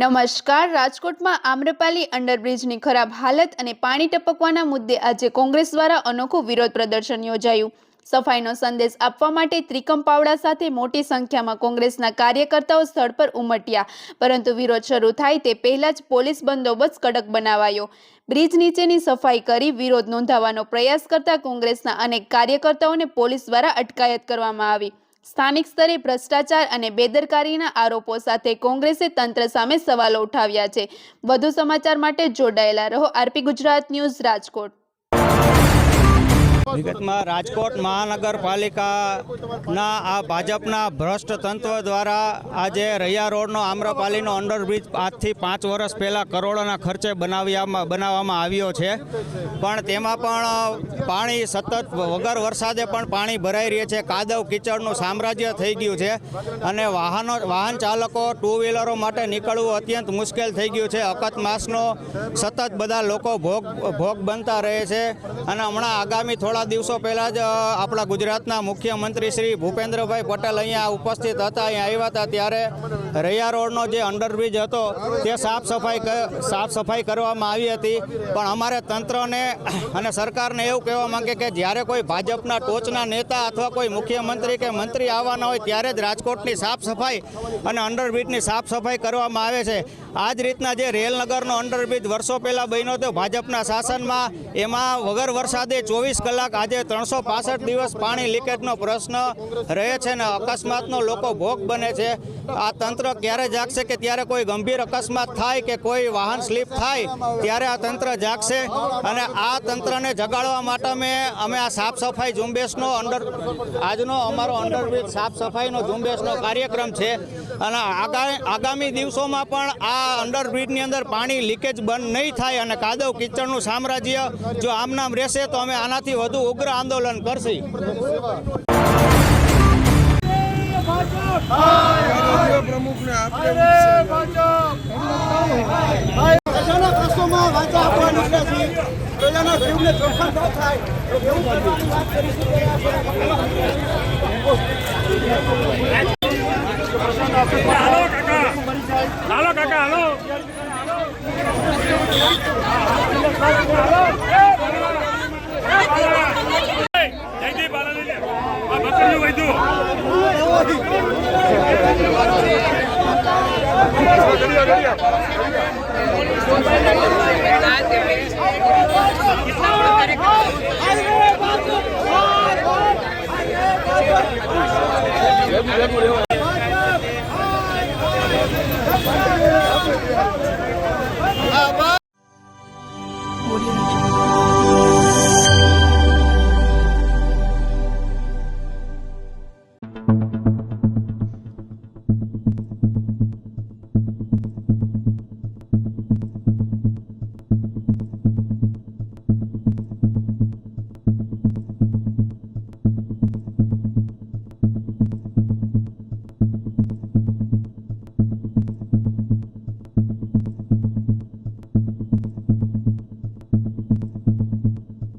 નમસ્કાર। રાજકોટમાં આમ્રપાલી અંડરબ્રિજની ખરાબ હાલત અને પાણી ટપકવાના મુદ્દે આજે કોંગ્રેસ દ્વારા અનોખું વિરોધ પ્રદર્શન યોજાયું। સફાઈનો સંદેશ આપવા માટે ત્રિકમ પાવડા સાથે મોટી સંખ્યામાં કોંગ્રેસના કાર્યકર્તાઓ સ્થળ પર ઉમટ્યા, પરંતુ વિરોધ શરૂ થાય તે પહેલા જ પોલીસ બંદોબસ્ત કડક બનાવાયો। બ્રિજ નીચેની સફાઈ કરી વિરોધ નોંધાવવાનો પ્રયાસ કરતા કોંગ્રેસના અનેક કાર્યકર્તાઓને પોલીસ દ્વારા અટકાયત કરવામાં આવી। સ્થાનિક સ્તરે ભ્રષ્ટાચાર અને બેદરકારીના આરોપો સાથે કોંગ્રેસે તંત્ર સામે સવાલો ઉઠાવ્યા છે। વધુ સમાચાર માટે જોડાયેલા રહો આરપી ગુજરાત ન્યૂઝ રાજકોટ। વિગતમાં રાજકોટ મહાનગરપાલિકાના આ ભાજપના ભ્રષ્ટ તંત્ર દ્વારા આજે રૈયા રોડનો આમ્રપાલીનો અંડરબ્રિજ આજથી 5 વર્ષ પહેલાં કરોડોના ખર્ચે બનાવવામાં આવ્યો છે, પણ તેમાં પણ પાણી સતત વગર વરસાદે પણ પાણી ભરાઈ રહે છે। કાદવ કીચડનું સામ્રાજ્ય થઈ ગયું છે અને વાહન ચાલકો ટુ વ્હીલરો માટે નીકળવું અત્યંત મુશ્કેલ થઈ ગયું છે। અકસ્માતનો સતત બધા લોકો ભોગ બનતા રહે છે અને હમણાં આગામી થોડા દિવસો પહેલાં જ આપણા ગુજરાતના મુખ્યમંત્રી શ્રી ભૂપેન્દ્રભાઈ પટેલ અહીંયા ઉપસ્થિત હતા। અહીંયા આવ્યા હતા ત્યારે રૈયા રોડનો જે અંડરબ્રિજ હતો તે સાફ સફાઈ કરવામાં આવી હતી, પણ અમારે તંત્રને અને સરકારને એવું કહેવા માંગે કે જ્યારે કોઈ ભાજપના ટોચના નેતા અથવા કોઈ મુખ્યમંત્રી કે મંત્રી આવવાના હોય ત્યારે જ રાજકોટની સાફ સફાઈ અને અંડરબ્રિજની સાફ સફાઈ કરવામાં આવે છે। આ જ રીતના જે રેલનગરનો અંડરબ્રિજ વર્ષો પહેલાં બન્યો હતો ભાજપના શાસનમાં, એમાં વગર વરસાદે 24 કલાક આજે 365 દિવસ પાણી લીકેજનો પ્રશ્ન રહે છે ને અકસ્માતનો લોકો ભોગ બને છે। આ તંત્ર ક્યારે જાગશે કે ત્યારે કોઈ ગંભીર અકસ્માત થાય કે કોઈ વાહન સ્લીપ થાય ત્યારે આ તંત્ર જાગશે, અને આ તંત્રને જગાડવા માટે અમે આ સાફ સફાઈ ઝુંબેશનો આજનો અમારો અંડરબ્રિજ સાફ સફાઈનો ઝુંબેશનો કાર્યક્રમ છે અને આગામી દિવસોમાં પણ આ અંડરબ્રિજની અંદર પાણી લીકેજ બંધ નહીં થાય અને કાદવ કીચડનું સામ્રાજ્ય જો આમનામ રહેશે તો અમે આનાથી વધુ ઉગ્ર આંદોલન કરશું। હાલો કાકા હાલો।